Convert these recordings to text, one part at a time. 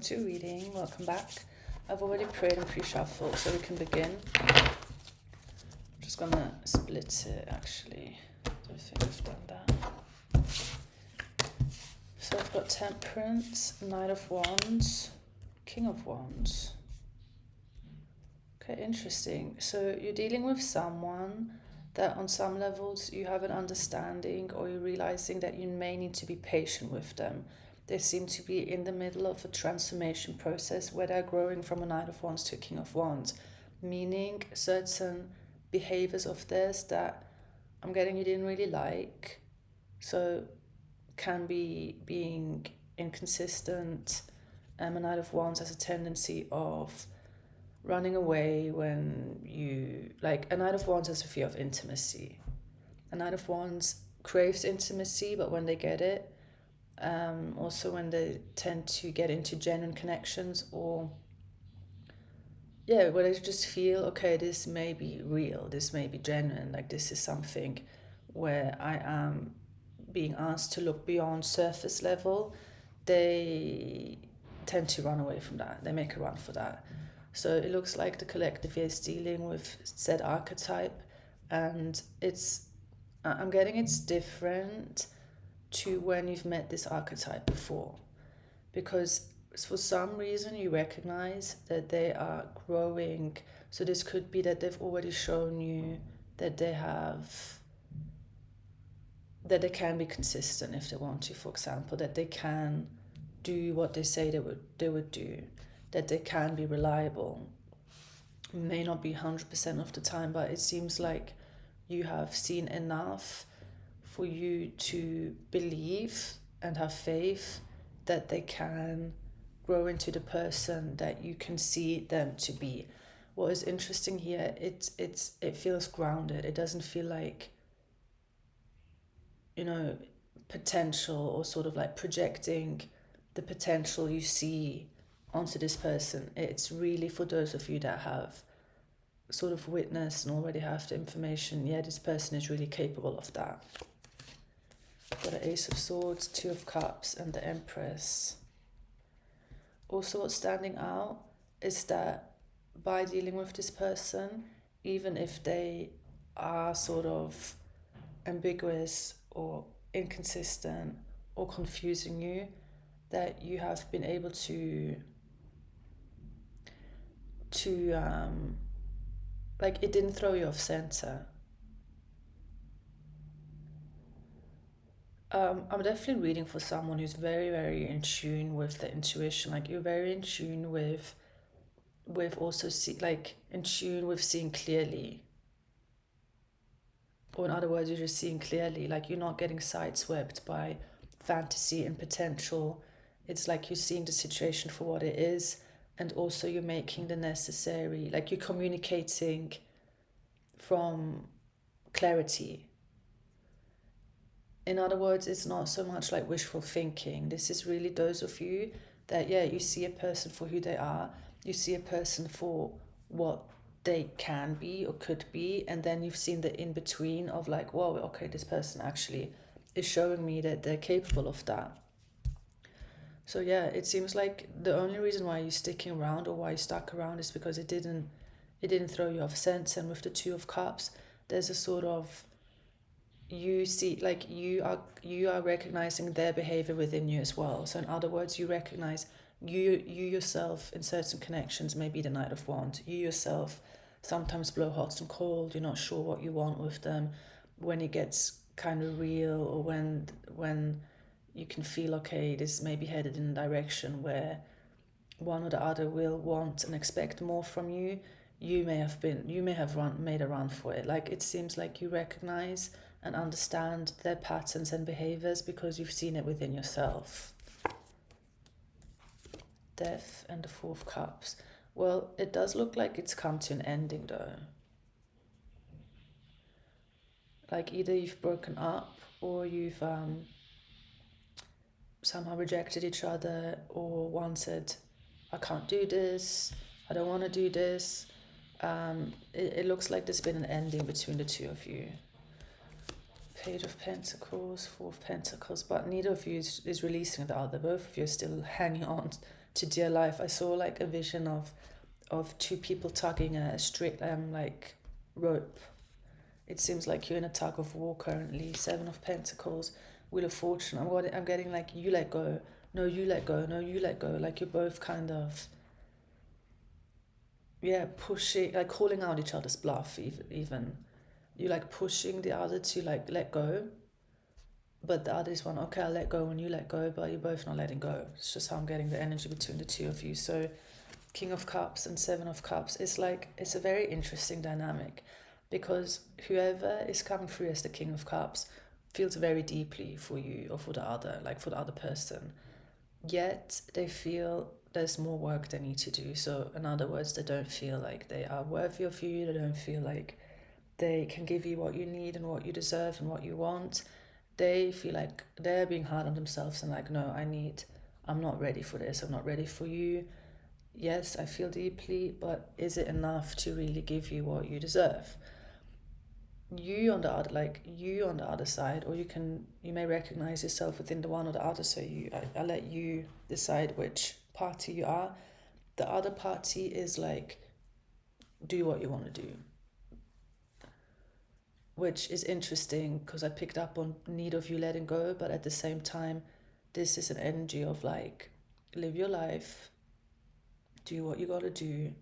To reading, welcome back. I've already prayed and pre-shuffled, so we can begin. I'm just gonna split it actually. I don't think I've done that. So I've got Temperance, Knight of Wands, King of Wands. Okay, interesting. So you're dealing with someone that on some levels you have an understanding, or you're realizing that you may need to be patient with them. They seem to be in the middle of a transformation process where they're growing from a Knight of Wands to a King of Wands, meaning certain behaviors of theirs that I'm getting you didn't really like. So can be being inconsistent. A Knight of Wands has a tendency of running away when you, like, a Knight of Wands has a fear of intimacy. A Knight of Wands craves intimacy, but when they get it, also when they tend to get into genuine connections, or where they just feel, okay, this may be real, this may be genuine, like this is something where I am being asked to look beyond surface level, they tend to run away from that. They make a run for that. So it looks like the collective is dealing with said archetype, and I'm getting it's different to when you've met this archetype before, because for some reason you recognize that they are growing. So this could be that they've already shown you that they can be consistent if they want to, for example, that they can do what they say they would do, that they can be reliable. May not be 100% of the time, but it seems like you have seen enough for you to believe and have faith that they can grow into the person that you can see them to be. What is interesting here, it feels grounded. It doesn't feel like, potential, or sort of like projecting the potential you see onto this person. It's really for those of you that have sort of witnessed and already have the information, this person is really capable of that. Got an Ace of Swords, Two of Cups, and the Empress. Also, what's standing out is that by dealing with this person, even if they are sort of ambiguous or inconsistent or confusing you, that you have been able to like, it didn't throw you off center. I'm definitely reading for someone who's very, very in tune with the intuition. Like, you're very in tune with also in tune with seeing clearly. Or in other words, you're just seeing clearly. Like, you're not getting sideswept by fantasy and potential. It's like you're seeing the situation for what it is, and also you're making the necessary, like, you're communicating from clarity. In other words, it's not so much like wishful thinking. This is really those of you that, you see a person for who they are. You see a person for what they can be or could be. And then you've seen the in-between of like, whoa, okay, this person actually is showing me that they're capable of that. So it seems like the only reason why you're sticking around, or why you stuck around, is because it didn't throw you off sense. And with the Two of Cups, there's a sort of, you see, like, you are recognizing their behavior within you as well. So in other words, you recognize you yourself in certain connections may be the Knight of Wands. You yourself sometimes blow hot and cold. You're not sure what you want with them when it gets kind of real, or when you can feel, okay, this may be headed in a direction where one or the other will want and expect more from you. You may have made a run for it. Like, it seems like you recognize and understand their patterns and behaviors because you've seen it within yourself. Death and the Four of Cups. Well, it does look like it's come to an ending, though. Like, either you've broken up, or you've somehow rejected each other, or one said, I can't do this, I don't want to do this. It looks like there's been an ending between the two of you. Page of Pentacles, Four of Pentacles, but neither of you is releasing the other. Both of you are still hanging on to dear life. I saw like a vision of two people tugging a straight like rope. It seems like you're in a tug of war currently. 7 of Pentacles, Wheel of Fortune. I'm getting like, you let go, no you let go, no you let go. Like you're both kind of, yeah, pushing, like calling out each other's bluff. Even you're like pushing the other to like let go, but the other is one, okay, I'll let go when you let go, but you're both not letting go. It's just how I'm getting the energy between the two of you. So King of Cups and 7 of Cups, it's like, it's a very interesting dynamic, because whoever is coming through as the King of Cups feels very deeply for you or for the other, like for the other person, yet they feel there's more work they need to do. So in other words, they don't feel like they are worthy of you, they don't feel like they can give you what you need and what you deserve and what you want. They feel like they're being hard on themselves and like, no, I'm not ready for this, I'm not ready for you. Yes, I feel deeply, but is it enough to really give you what you deserve? You on the other side, or you may recognize yourself within the one or the other. So I let you decide which party you are. The other party is like, do what you want to do, which is interesting because I picked up on need of you letting go, but at the same time, this is an energy of like, live your life, do what you gotta do,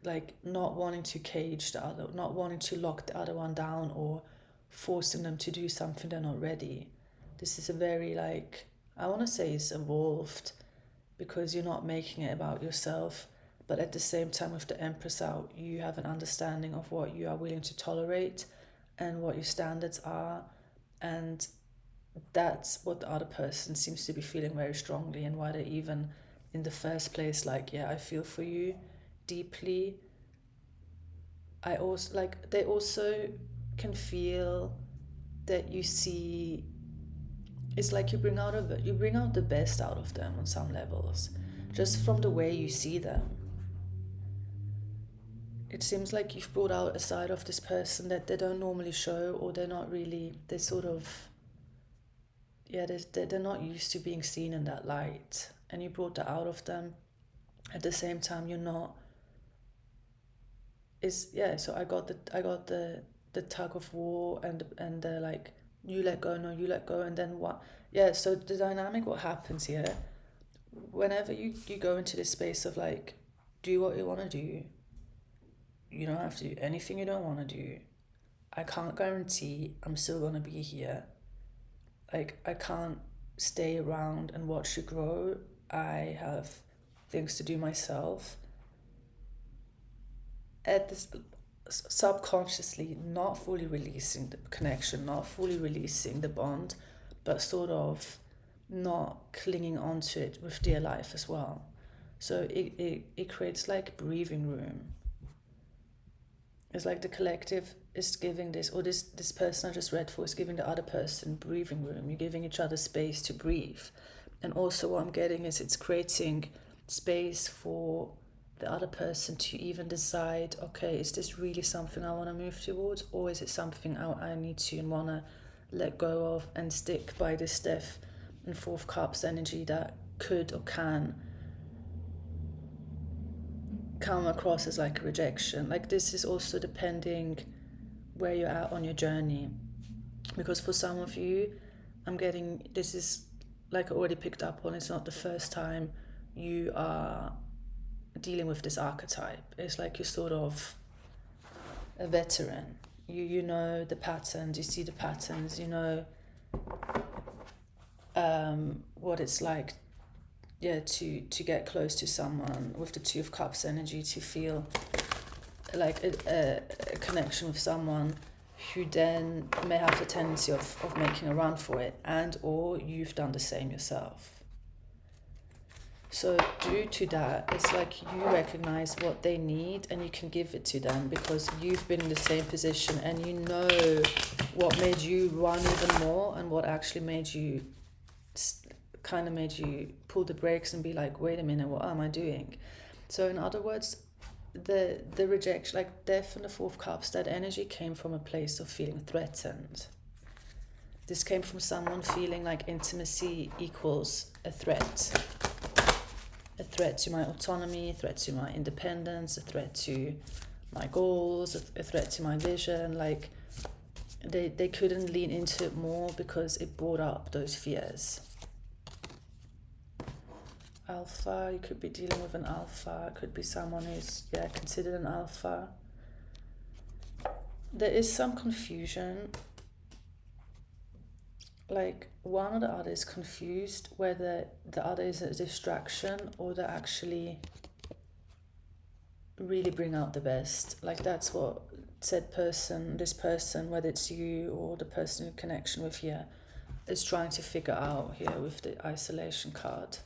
like not wanting to cage the other, not wanting to lock the other one down or forcing them to do something they're not ready. This is a very like, I want to say it's evolved, because you're not making it about yourself, but at the same time with the Empress out, you have an understanding of what you are willing to tolerate and what your standards are, and that's what the other person seems to be feeling very strongly, and why they even in the first place like, yeah, I feel for you deeply. I also like, they also can feel that you see, it's like you bring out the best out of them on some levels, just from the way you see them. It seems like you've brought out a side of this person that they don't normally show, or they're not really, they sort of, yeah, they're not used to being seen in that light, and you brought that out of them. At the same time, you're not, is, yeah, so I got the tug of war and the like, you let go, no you let go, and then what, yeah. So the dynamic, what happens here, whenever you go into this space of like, do what you want to do, you don't have to do anything you don't want to do. I can't guarantee I'm still going to be here. Like, I can't stay around and watch you grow. I have things to do myself. At this, subconsciously not fully releasing the connection, not fully releasing the bond, but sort of not clinging onto it with dear life as well. So it creates like breathing room. It's like the collective is giving this, or this person I just read for is giving the other person breathing room. You're giving each other space to breathe. And also what I'm getting is it's creating space for the other person to even decide, okay, is this really something I want to move towards, or is it something I need to and want to let go of and stick by this Death and 4 of Cups energy that could or can come across as like a rejection. Like, this is also depending where you're at on your journey, because for some of you, I'm getting, this is like I already picked up on, it's not the first time you are dealing with this archetype. It's like you're sort of a veteran. You know the patterns, you see the patterns, you know what it's like, yeah, to get close to someone with the 2 of Cups energy, to feel like a connection with someone who then may have the tendency of making a run for it, and or you've done the same yourself. So due to that, it's like you recognize what they need and you can give it to them, because you've been in the same position and you know what made you run even more, and what actually made you pull the brakes and be like, wait a minute, what am I doing? So in other words, the rejection, like Death and the 4 of Cups, that energy came from a place of feeling threatened. This came from someone feeling like intimacy equals a threat. a threat to my autonomy, a threat to my independence, a threat to my goals, a threat to my vision. Like they couldn't lean into it more because it brought up those fears. Alpha, you could be dealing with an alpha. It could be someone who's considered an alpha. There is some confusion. Like one or the other is confused whether the other is a distraction or they actually really bring out the best. Like that's what this person, whether it's you or the person in connection with here, is trying to figure out here with the isolation card.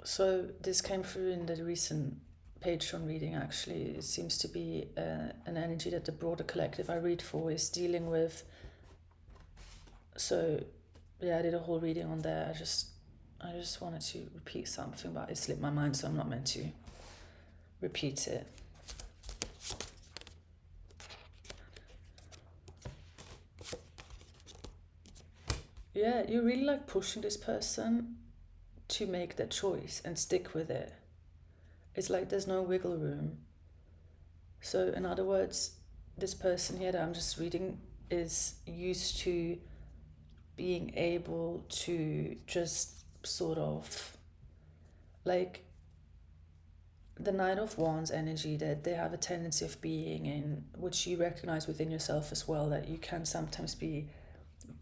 So this came through in the recent Patreon reading. Actually, it seems to be an energy that the broader collective I read for is dealing with. So I did a whole reading on there. I just wanted to repeat something, but it slipped my mind, so I'm not meant to repeat it. Yeah, you're really like pushing this person to make that choice and stick with it. It's like there's no wiggle room. So in other words, this person here that I'm just reading is used to being able to just sort of like the Knight of Wands energy that they have a tendency of being in, which you recognize within yourself as well, that you can sometimes be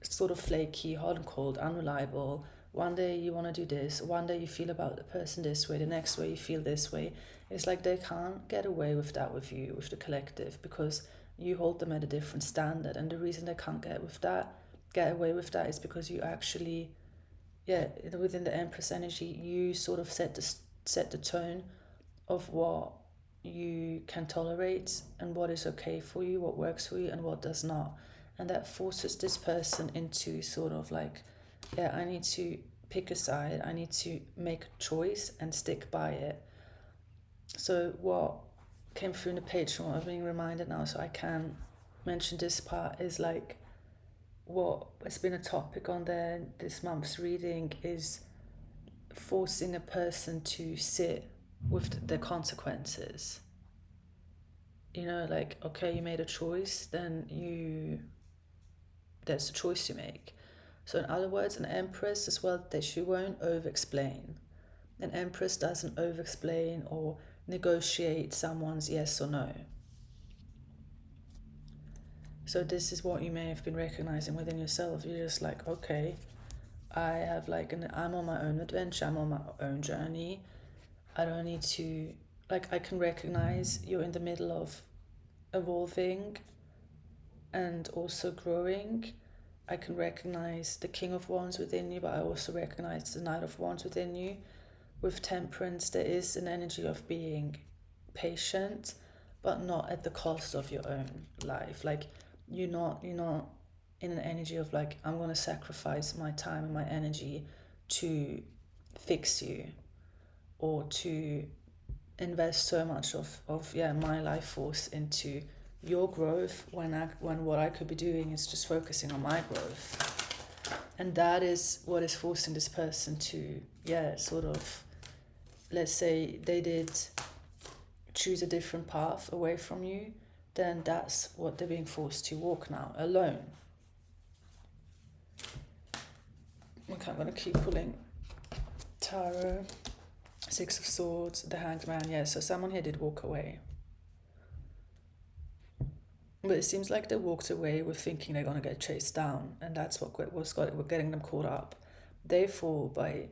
sort of flaky, hot and cold, unreliable. One day you want to do this, one day you feel about the person this way, the next way you feel this way. It's like they can't get away with that with you, with the collective, because you hold them at a different standard. And the reason they can't get away with that is because you actually, within the Empress energy, you sort of set the tone of what you can tolerate and what is okay for you, what works for you and what does not. And that forces this person into sort of like, I need to pick a side, I need to make a choice and stick by it. So what came through in the page, from what I'm being reminded now, so I can mention this part, is like what has been a topic on there this month's reading is forcing a person to sit with the consequences. You know, like, okay, you made a choice, then there's a choice you make. So in other words, an Empress as well, that she won't over-explain. An Empress doesn't over-explain or negotiate someone's yes or no. So this is what you may have been recognizing within yourself. You're just like, okay, I'm on my own adventure, I'm on my own journey. I don't need to, I can recognize you're in the middle of evolving and also growing. I can recognize the King of Wands within you, but I also recognize the Knight of Wands within you. With Temperance, there is an energy of being patient, but not at the cost of your own life. Like you're not in an energy of like, I'm going to sacrifice my time and my energy to fix you, or to invest so much of my life force into your growth when what I could be doing is just focusing on my growth. And that is what is forcing this person to sort of, let's say they did choose a different path away from you, then that's what they're being forced to walk now, alone. Okay, I'm going to keep pulling tarot. Six of Swords, the Hanged Man. So someone here did walk away. But it seems like they walked away with thinking they're going to get chased down, and that's what was getting them caught up. Therefore, by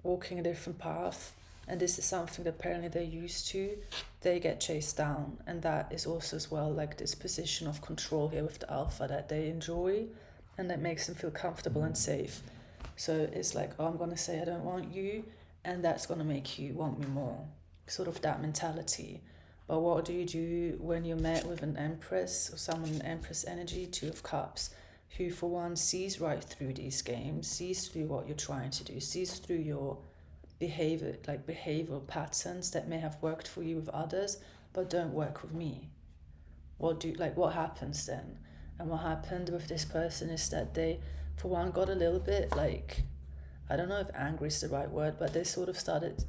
walking a different path, and this is something that apparently they're used to, they get chased down. And that is also as well like this position of control here with the Alpha that they enjoy, and that makes them feel comfortable and safe. So it's like, I'm going to say I don't want you, and that's going to make you want me more. Sort of that mentality. But what do you do when you're met with an Empress or someone in Empress energy, Two of Cups, who for one sees right through these games, sees through what you're trying to do, sees through your behavioral patterns that may have worked for you with others, but don't work with me. What happens then? And what happened with this person is that they, for one, got a little bit I don't know if angry is the right word, but they sort of started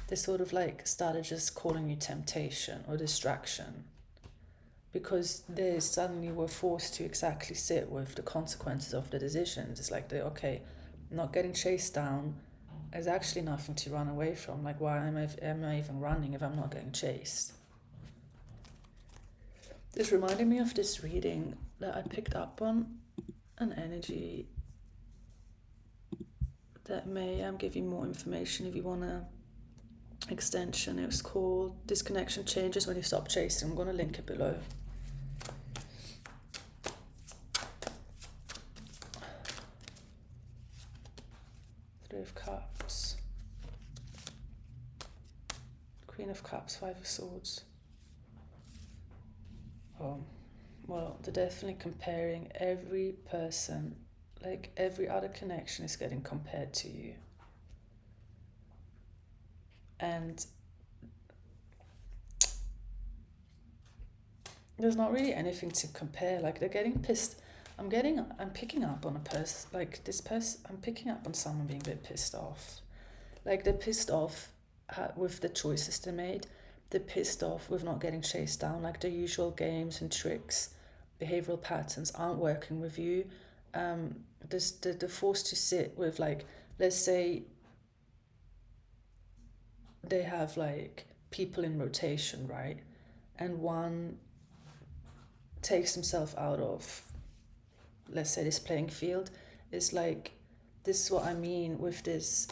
just calling you temptation or distraction, because they suddenly were forced to exactly sit with the consequences of the decisions. It's like, okay, not getting chased down is actually nothing to run away from. Like, why am I even running if I'm not getting chased? This reminded me of this reading that I picked up on, an energy that may give you more information if you want to extension. It was called Disconnection Changes When You Stop Chasing. I'm going to link it below. Three of Cups, Queen of Cups, Five of Swords. Oh, well, they're definitely comparing every person, like every other connection is getting compared to you. And there's not really anything to compare. Like, they're getting pissed. I'm picking up on a person, like this person, I'm picking up on someone being a bit pissed off. Like, they're pissed off with the choices they made. They're pissed off with not getting chased down. Like, the usual games and tricks, behavioral patterns aren't working with you. They're forced to sit with, like, let's say they have like people in rotation, right? And one takes himself out of, let's say, this playing field. It's like, this is what I mean with this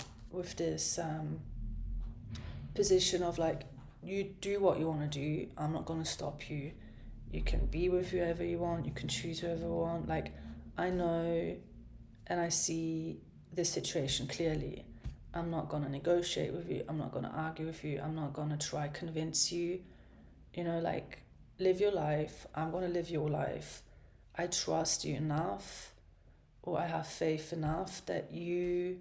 position of like, you do what you want to do, I'm not going to stop you. You can be with whoever you want, you can choose whoever you want. Like, I know and I see this situation clearly. I'm not going to negotiate with you, I'm not going to argue with you, I'm not going to try convince you. You know, like, live your life, I'm going to live your life. I trust you enough, or I have faith enough that you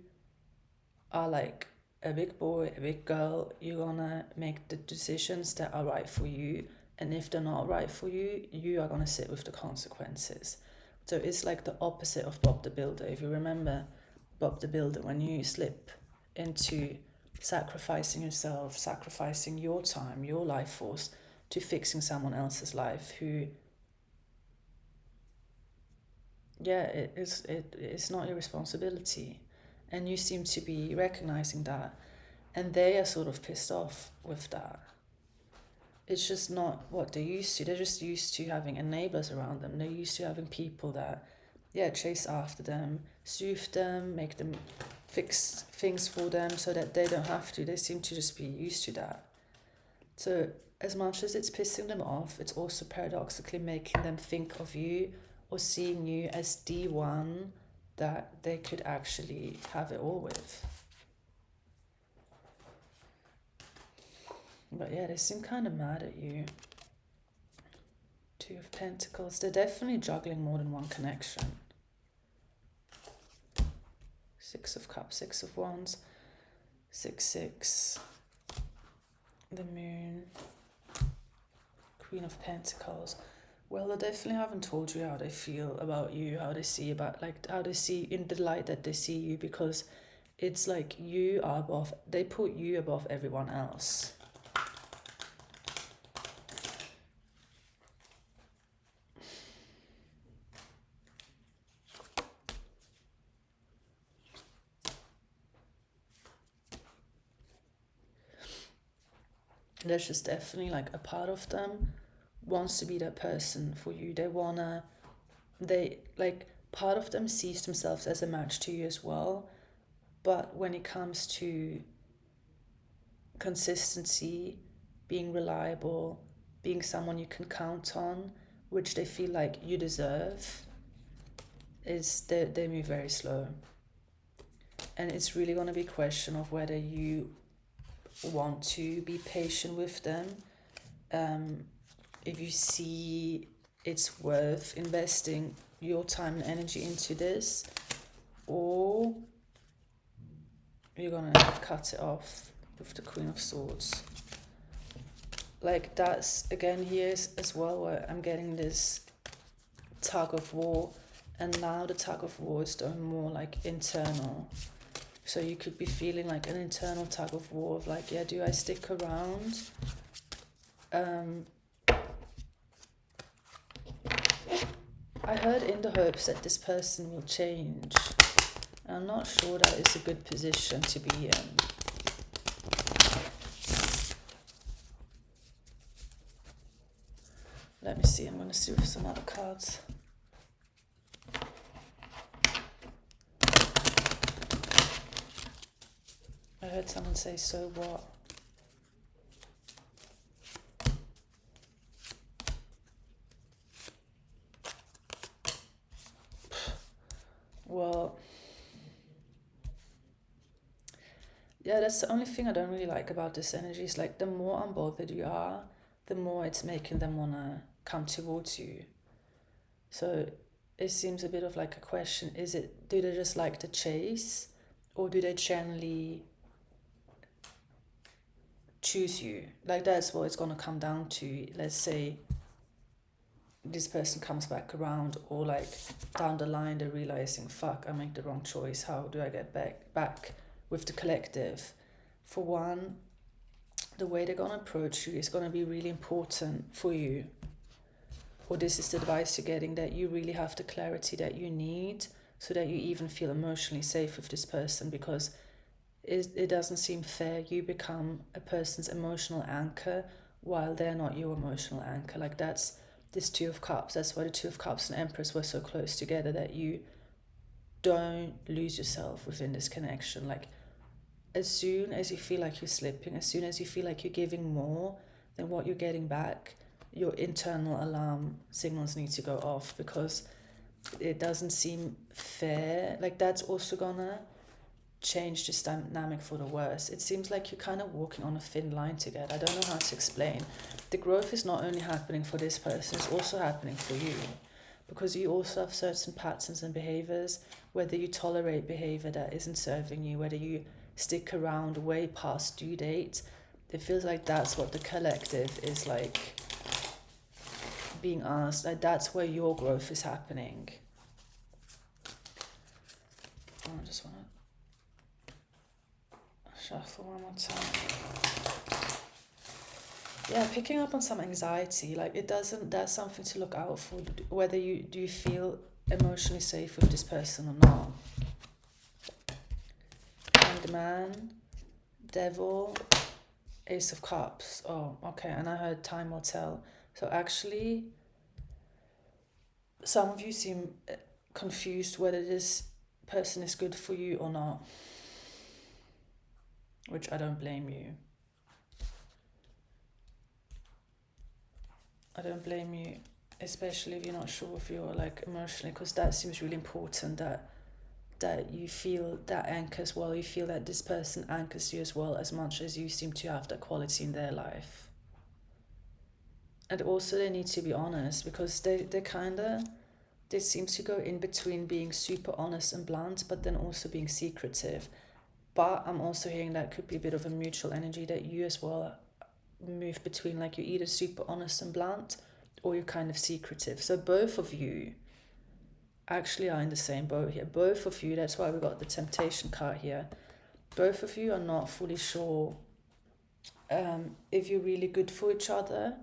are like a big boy, a big girl. You're gonna make the decisions that are right for you, and if they're not right for you, you are gonna sit with the consequences. So it's like the opposite of Bob the Builder. If you remember Bob the Builder, when you slip into sacrificing yourself, sacrificing your time, your life force to fixing someone else's life, who, yeah, it's not your responsibility. And you seem to be recognizing that, and they are sort of pissed off with that. It's just not what they're used to. They're just used to having enablers around them. They're used to having people that, yeah, chase after them, soothe them, make them fix things for them so that they don't have to. They seem to just be used to that. So as much as it's pissing them off, it's also paradoxically making them think of you or seeing you as the one that they could actually have it all with. But yeah, they seem kind of mad at you. Two of Pentacles. They're definitely juggling more than one connection. Six of Cups, Six of Wands, 6-6. The Moon. Queen of Pentacles. Well, they definitely haven't told you how they feel about you, how they see in the light that they see you, because it's like you are above, they put you above everyone else. There's just definitely like a part of them wants to be that person for you. Part of them sees themselves as a match to you as well. But when it comes to consistency, being reliable, being someone you can count on, which they feel like you deserve, they move very slow. And it's really going to be a question of whether you want to be patient with them. If you see it's worth investing your time and energy into this, or you're gonna cut it off with the Queen of Swords. Like, that's again here as well where I'm getting this tug of war, and now the tug of war is going more like internal. So you could be feeling like an internal tug of war of like, yeah, do I stick around? I heard in the hopes that this person will change. I'm not sure that is a good position to be in. Let me see, I'm going to see with some other cards. I heard someone say, so what? Well, yeah, that's the only thing I don't really like about this energy. Is like the more unbothered you are, the more it's making them want to come towards you. So it seems a bit of like a question, do they just like the chase, or do they generally choose you? Like that's what it's going to come down to. Let's say this person comes back around, or like down the line they're realizing, fuck, I made the wrong choice, how do I get back with the collective? For one, the way they're going to approach you is going to be really important for you. Or this is the advice you're getting, that you really have the clarity that you need so that you even feel emotionally safe with this person, because it doesn't seem fair you become a person's emotional anchor while they're not your emotional anchor. Like that's this Two of Cups. That's why the Two of Cups and Empress were so close together, that you don't lose yourself within this connection. Like as soon as you feel like you're slipping, as soon as you feel like you're giving more than what you're getting back, your internal alarm signals need to go off, because it doesn't seem fair. Like that's also gonna change this dynamic for the worse. It seems like you're kind of walking on a thin line together. I don't know how to explain. The growth is not only happening for this person, it's also happening for you, because you also have certain patterns and behaviors, whether you tolerate behavior that isn't serving you, whether you stick around way past due date. It feels like that's what the collective is like being asked. Like that's where your growth is happening. I just want to shuffle one more time. Yeah, picking up on some anxiety. Like that's something to look out for, whether do you feel emotionally safe with this person or not. Hanged Man, Devil, Ace of Cups. Oh, okay, and I heard time will tell. So actually, some of you seem confused whether this person is good for you or not, which I don't blame you. I don't blame you, especially if you're not sure if you're like emotionally, because that seems really important, that you feel that anchor as well. You feel that this person anchors you as well, as much as you seem to have that quality in their life. And also they need to be honest, because they seem to go in between being super honest and blunt, but then also being secretive. But I'm also hearing that could be a bit of a mutual energy, that you as well move between, like you're either super honest and blunt, or you're kind of secretive. So both of you actually are in the same boat here. Both of you, that's why we got the Temptation card here. Both of you are not fully sure if you're really good for each other.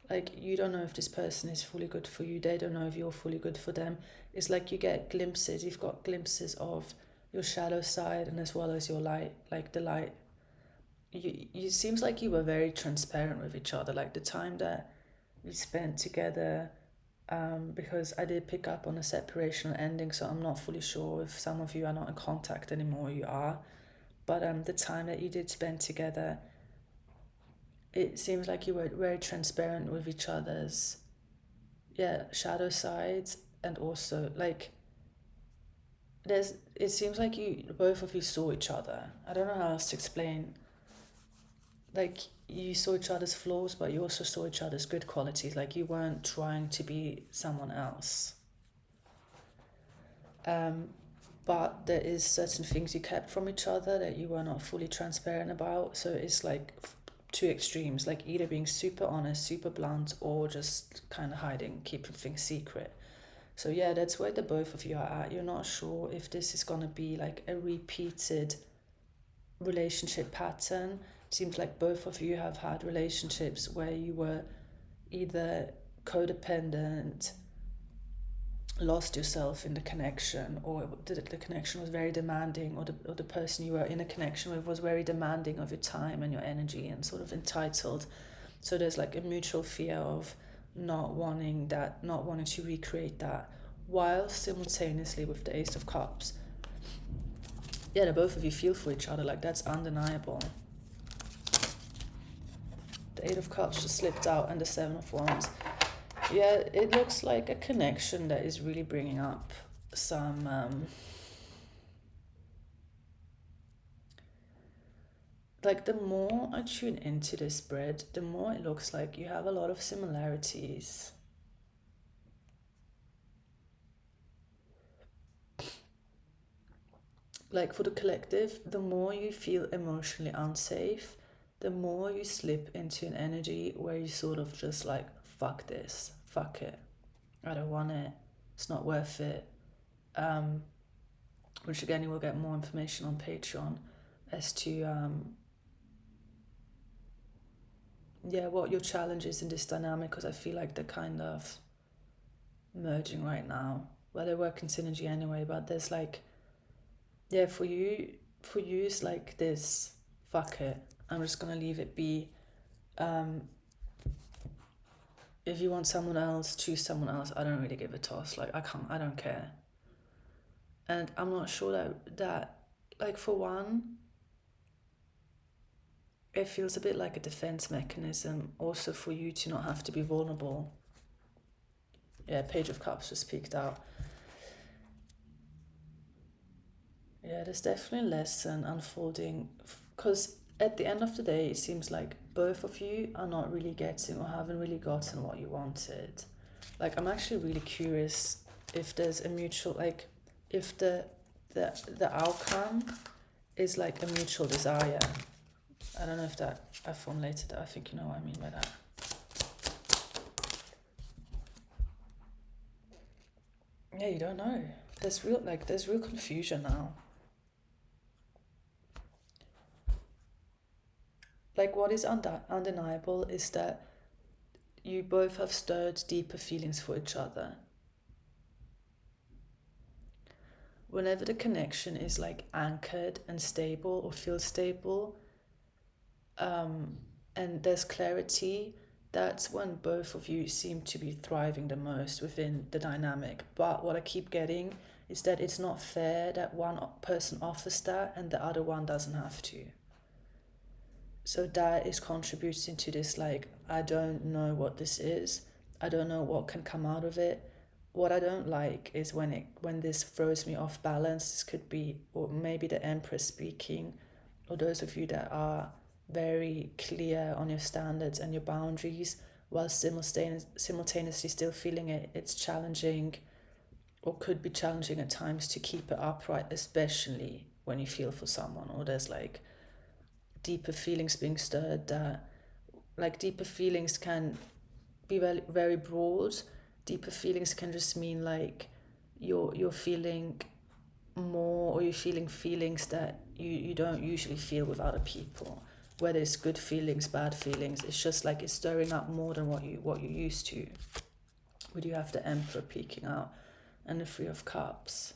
Like you don't know if this person is fully good for you, they don't know if you're fully good for them. It's like you get glimpses, you've got glimpses of your shadow side and as well as your light, like the light. You seems like you were very transparent with each other, like the time that we spent together, because I did pick up on a separation ending, so I'm not fully sure if some of you are not in contact anymore, you are, but the time that you did spend together, it seems like you were very transparent with each other's shadow sides, and also like it seems like you both of you saw each other. I don't know how else to explain. Like you saw each other's flaws, but you also saw each other's good qualities. Like you weren't trying to be someone else. But there is certain things you kept from each other that you were not fully transparent about. So it's like two extremes, like either being super honest, super blunt, or just kind of hiding, keeping things secret. So yeah, that's where the both of you are at. You're not sure if this is gonna be like a repeated relationship pattern. Seems like both of you have had relationships where you were either codependent, lost yourself in the connection, or the connection was very demanding, or the person you were in a connection with was very demanding of your time and your energy and sort of entitled. So there's like a mutual fear of not wanting to recreate that, while simultaneously with the Ace of Cups, yeah, the both of you feel for each other, like that's undeniable. The Eight of Cups just slipped out, and the Seven of Wands. Yeah, it looks like a connection that is really bringing up some like the more I tune into this spread, the more it looks like you have a lot of similarities. Like for the collective, the more you feel emotionally unsafe, the more you slip into an energy where you sort of just like, fuck this, fuck it, I don't want it, it's not worth it. Which again, you will get more information on Patreon as to what your challenge is in this dynamic, because I feel like they're kind of merging right now. Well, they work in synergy anyway, but there's like, yeah, for you it's like this, fuck it, I'm just gonna leave it be. If you want someone else, choose someone else. I don't really give a toss. Like I don't care. And I'm not sure that like for one, it feels a bit like a defense mechanism also for you to not have to be vulnerable. Yeah, Page of Cups just peeked out. Yeah, there's definitely a lesson unfolding, because at the end of the day, it seems like both of you are not really getting or haven't really gotten what you wanted. Like, I'm actually really curious if there's a mutual, like, if the outcome is like a mutual desire. I don't know if that I formulated that. I think you know what I mean by that. Yeah, you don't know. There's real confusion now. Like, what is undeniable is that you both have stirred deeper feelings for each other. Whenever the connection is like anchored and stable or feels stable, and there's clarity, that's when both of you seem to be thriving the most within the dynamic. But what I keep getting is that it's not fair that one person offers that and the other one doesn't have to. So that is contributing to this, like, I don't know what this is. I don't know what can come out of it. What I don't like is when this throws me off balance. This could be, or maybe the Empress speaking, or those of you that are very clear on your standards and your boundaries, while simultaneously still feeling it's challenging, or could be challenging at times to keep it upright, especially when you feel for someone, or there's like deeper feelings being stirred. That, like, deeper feelings can be very, very broad. Deeper feelings can just mean like you're feeling more, or you're feeling feelings that you don't usually feel with other people, whether it's good feelings, bad feelings. It's just like it's stirring up more than what you're used to. Would you have the Emperor peeking out and the Three of Cups?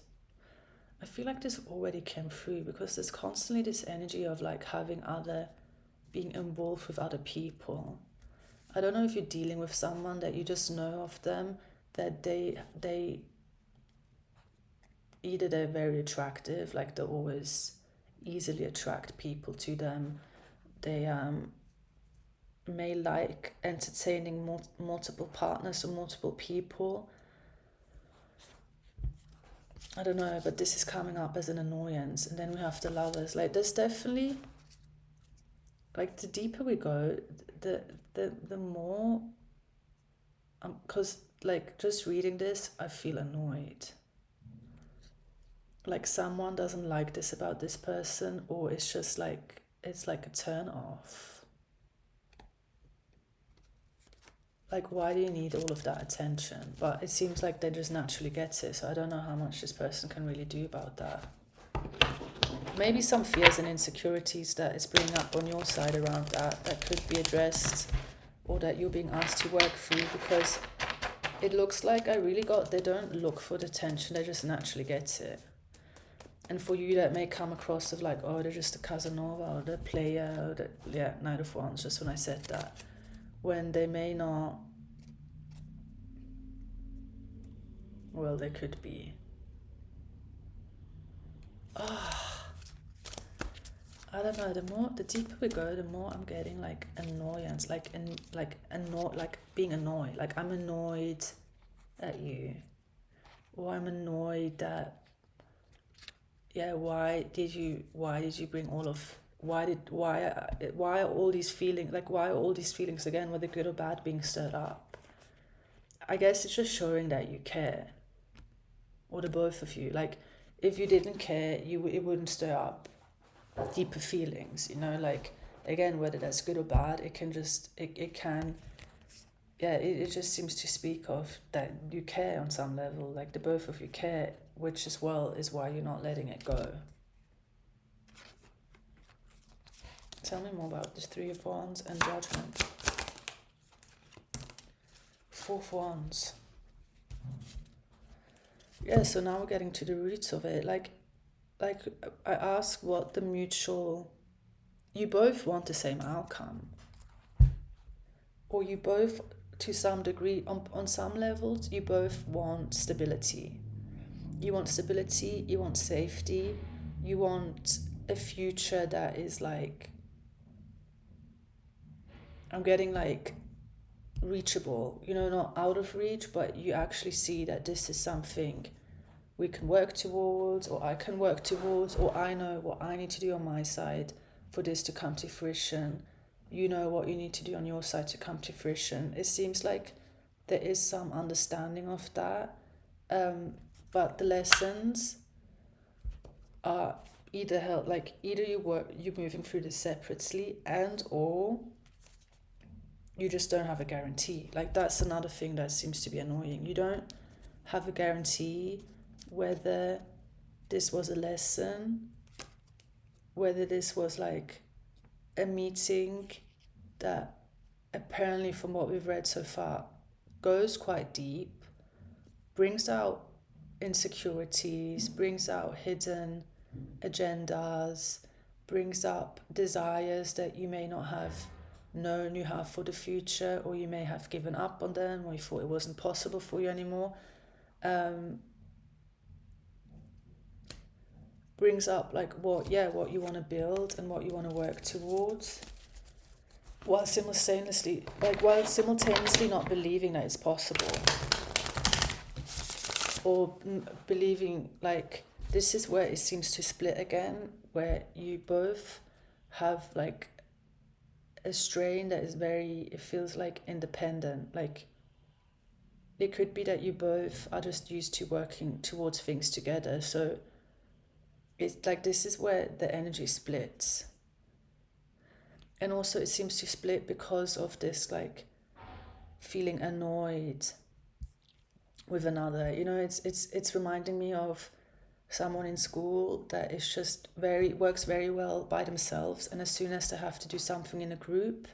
I feel like this already came through, because there's constantly this energy of like being involved with other people. I don't know if you're dealing with someone that you just know of them, that they either they're very attractive, like they always easily attract people to them. They may like entertaining multiple partners or multiple people. I don't know, but this is coming up as an annoyance. And then we have the Lovers. Like, there's definitely, like, the deeper we go, the more, because like just reading this, I feel annoyed. Like someone doesn't like this about this person, or it's just like, it's like a turn off. like, why do you need all of that attention? But it seems like they just naturally get it, so I don't know how much this person can really do about that. Maybe some fears and insecurities that is bringing up on your side around that could be addressed, or that you're being asked to work through, because it looks like they don't look for the attention, they just naturally get it. And for you, that may come across of like, oh, they're just a Casanova, or the player, or the, Knight of Wands, just when I said that. When they may not, well, they could be. I don't know, the deeper we go, the more I'm getting like annoyance, being annoyed. Like, I'm annoyed at you, or I'm annoyed that, why did you bring all of, why are all these feelings, again, whether good or bad, being stirred up? I guess it's just showing that you care, or the both of you. Like, if you didn't care, it wouldn't stir up deeper feelings, like, again, whether that's good or bad, it can just, it just seems to speak of that you care on some level, like the both of you care, which as well is why you're not letting it go. Tell me more about this Three of Wands and Judgment. Four of Wands. Yeah, so now we're getting to the roots of it. Like I ask what the mutual, you both want the same outcome, or you both, to some degree, on some levels, you both want stability. You want stability, you want safety, you want a future that is like, I'm getting like reachable, not out of reach, but you actually see that this is something we can work towards, or I can work towards, or I know what I need to do on my side for this to come to fruition. You know what you need to do on your side to come to fruition. It seems like there is some understanding of that, but the lessons are either you're moving through this separately, and or you just don't have a guarantee. Like, that's another thing that seems to be annoying. You don't have a guarantee whether this was a lesson, whether this was like a meeting that apparently, from what we've read so far, goes quite deep, brings out insecurities, brings out hidden agendas, brings up desires that you may not have known you have for the future, or you may have given up on them, or you thought it wasn't possible for you anymore. Brings up like what you want to build and what you want to work towards, while simultaneously not believing that it's possible, or believing, like, this is where it seems to split again, where you both have like a strain that is it feels like independent. Like, it could be that you both are just used to working towards things together, so it's like this is where the energy splits. And also it seems to split because of this like feeling annoyed with another. It's reminding me of someone in school that is just works very well by themselves, and as soon as they have to do something in a group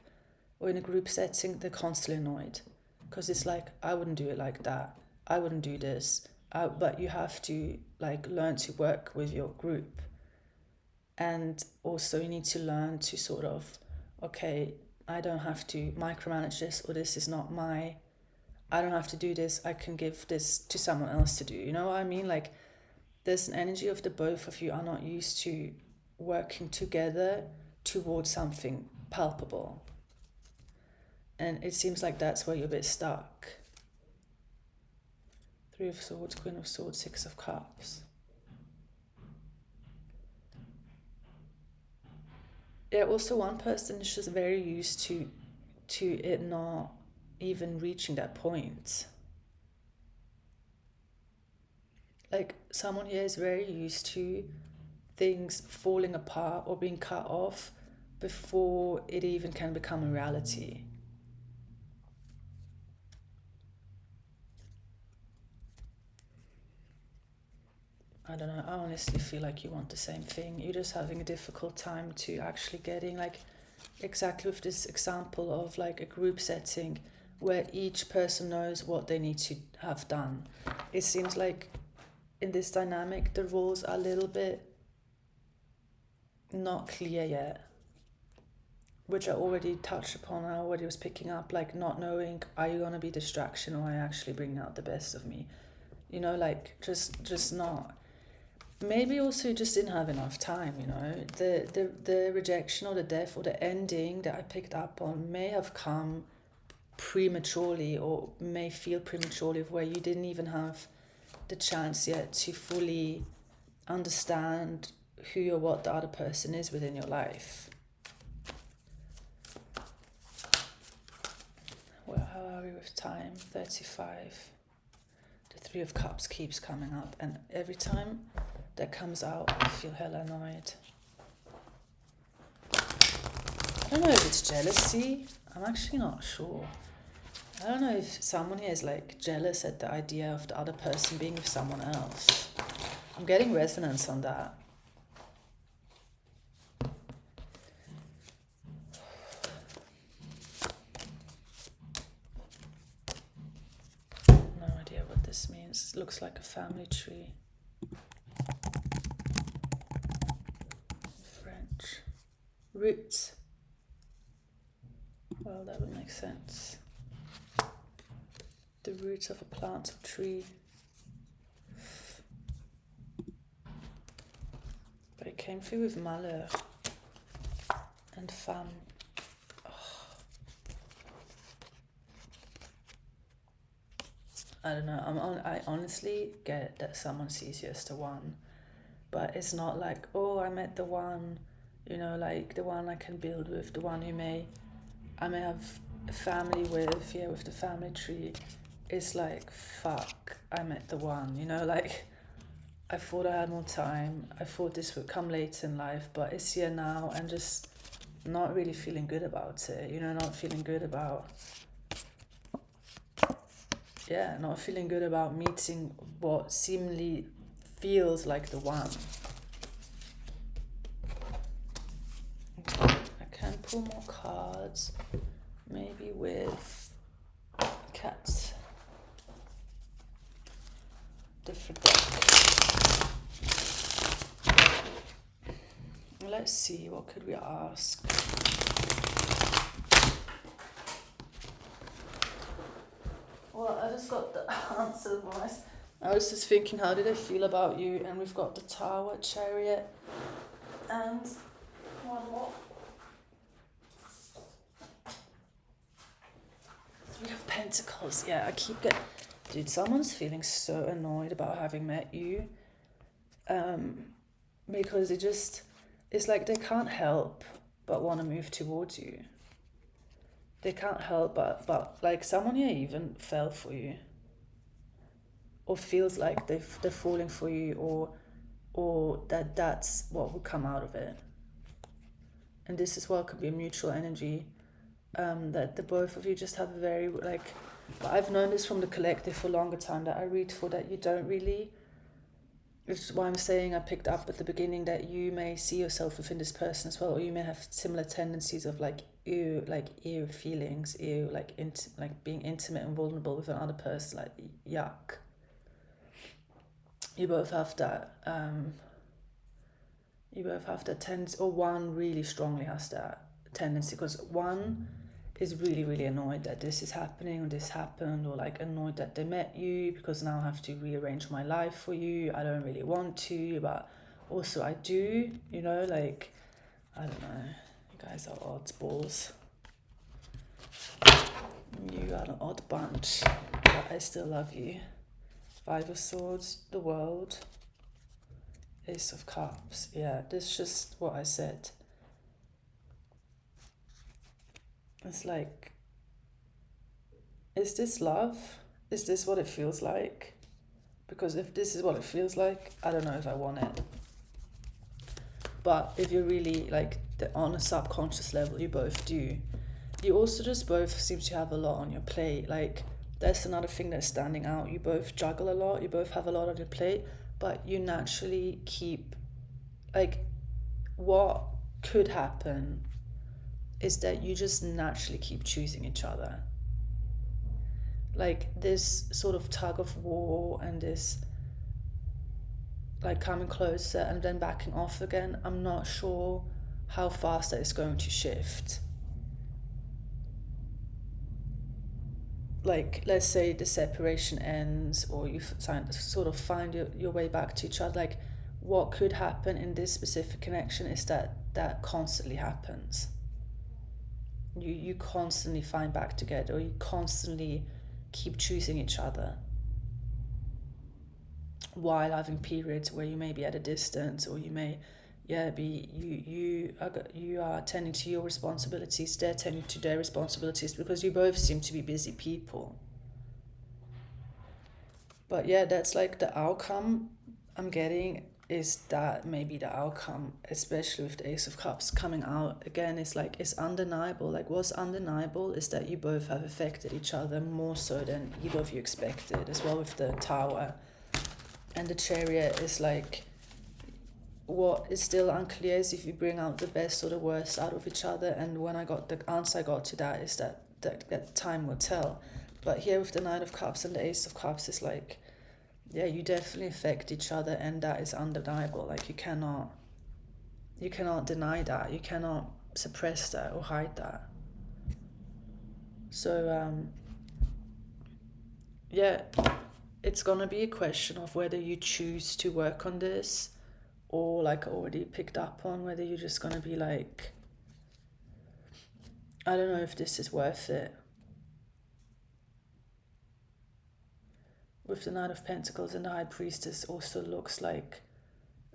or in a group setting, they're constantly annoyed, because it's like, I wouldn't do it like that, I wouldn't do this. But you have to like learn to work with your group, and also you need to learn to sort of, okay, I don't have to micromanage this, or this is not I don't have to do this, I can give this to someone else to do. You know what I mean? Like, there's an energy of the both of you are not used to working together towards something palpable, and it seems like that's where you're a bit stuck. Three of Swords, Queen of Swords, Six of Cups. Yeah, also one person is just very used to it not even reaching that point. Like, someone here is very used to things falling apart or being cut off before it even can become a reality. I don't know, I honestly feel like you want the same thing. You're just having a difficult time to actually getting, like, exactly with this example of like a group setting where each person knows what they need to have done. It seems like in this dynamic, the roles are a little bit not clear yet, which I already touched upon. I already was picking up, like, not knowing, are you gonna be distraction or are you actually bringing out the best of me? You know, like, just not. Maybe also you just didn't have enough time, you know. The rejection or the death or the ending that I picked up on may have come prematurely or may feel prematurely, where you didn't even have the chance yet to fully understand who or what the other person is within your life. Well, how are we with time? 35. The Three of Cups keeps coming up, and every time that comes out, I feel hella annoyed. I don't know if it's jealousy. I'm actually not sure. I don't know if someone here is like jealous at the idea of the other person being with someone else. I'm getting resonance on that. No idea what this means. It looks like a family tree. French. Roots. Well, that would make sense. The roots of a plant or tree. But it came through with malheur and femme. I don't know. I honestly get that someone sees you as the one, but it's not like, oh, I met the one, you know, like the one I can build with, the one I may have a family with, yeah, with the family tree. It's like, fuck, I met the one, you know, like, I thought I had more time. I thought this would come later in life, but it's here now, and just not really feeling good about it, you know, not feeling good about meeting what seemingly feels like the one. Okay, I can pull more cards, maybe with cats. Different deck. Let's see, what could we ask? Well, I just got the answer voice. I was just thinking, how did I feel about you? And we've got the Tower, Chariot, and one more. Three of Pentacles. Yeah, I keep getting... Dude, someone's feeling so annoyed about having met you. Because it's like they can't help but want to move towards you. They can't help but like someone here even fell for you, or feels like they're falling for you, or that's what will come out of it. And this is what could be a mutual energy, that the both of you just have a very, like, but I've known this from the collective for a longer time that I read for, that you don't really, which is why I'm saying I picked up at the beginning that you may see yourself within this person as well, or you may have similar tendencies of like ew feelings, like being intimate and vulnerable with another person, like yuck. You both have that. You both have that tendency, or one really strongly has that tendency, because one is really, really annoyed that this is happening, or this happened, or like annoyed that they met you, because now I have to rearrange my life for you. I don't really want to, but also I do, you know, like, I don't know. You guys are oddsballs. You are an odd bunch, but I still love you. Five of Swords, the World, Ace of Cups. Yeah, this is just what I said. It's like, is this love? Is this what it feels like? Because if this is what it feels like, I don't know if I want it. But if you're really like on a subconscious level, you both do. You also just both seem to have a lot on your plate. Like, that's another thing that's standing out. You both juggle a lot. You both have a lot on your plate. but you naturally keep, like, what could happen is that you just naturally keep choosing each other. Like this sort of tug of war and this like coming closer and then backing off again, I'm not sure how fast that is going to shift. Like, let's say the separation ends or you sort of find your way back to each other. Like, what could happen in this specific connection is that constantly happens. You constantly find back together, or you constantly keep choosing each other while having periods where you may be at a distance, or you may be you are tending to your responsibilities, they're tending to their responsibilities, because you both seem to be busy people. But yeah, that's like the outcome I'm getting, is that maybe the outcome, especially with the Ace of Cups coming out again, is like, it's undeniable. Like, what's undeniable is that you both have affected each other more so than either of you expected, as well with the Tower. And the Chariot is like, what is still unclear is if you bring out the best or the worst out of each other. And when the answer I got to that is that time will tell. But here with the Knight of Cups and the Ace of Cups, is like, yeah, you definitely affect each other, and that is undeniable. Like, you cannot deny that. You cannot suppress that or hide that. So yeah, it's gonna be a question of whether you choose to work on this, or like already picked up on, whether you're just gonna be like, I don't know if this is worth it. With the Knight of Pentacles and the High Priestess also looks like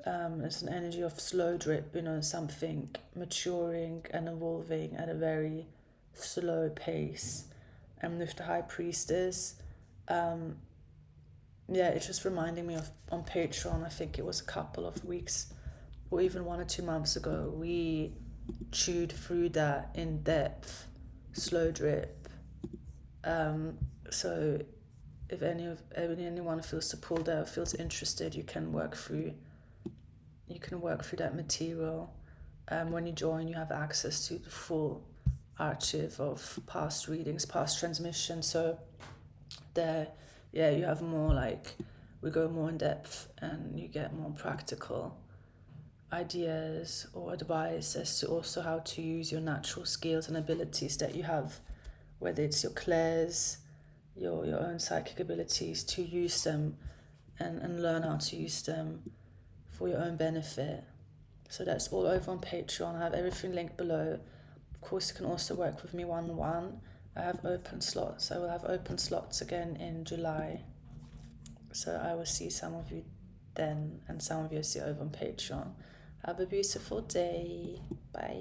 it's an energy of slow drip, something maturing and evolving at a very slow pace. And with the High Priestess, it's just reminding me of, on Patreon, I think it was a couple of weeks or even 1 or 2 months ago, we chewed through that in depth, slow drip. So if anyone feels to pull there, feels interested, you can work through that material. When you join, you have access to the full archive of past readings, past transmissions. So there, you have more, like, we go more in depth and you get more practical ideas or advice as to also how to use your natural skills and abilities that you have, whether it's your clairs, your own psychic abilities, to use them and learn how to use them for your own benefit. So that's all over on Patreon. I have everything linked below. Of course, you can also work with me one-on-one. I have open slots. I will have open slots again in July. So I will see some of you then, and some of you see over on Patreon. Have a beautiful day. Bye.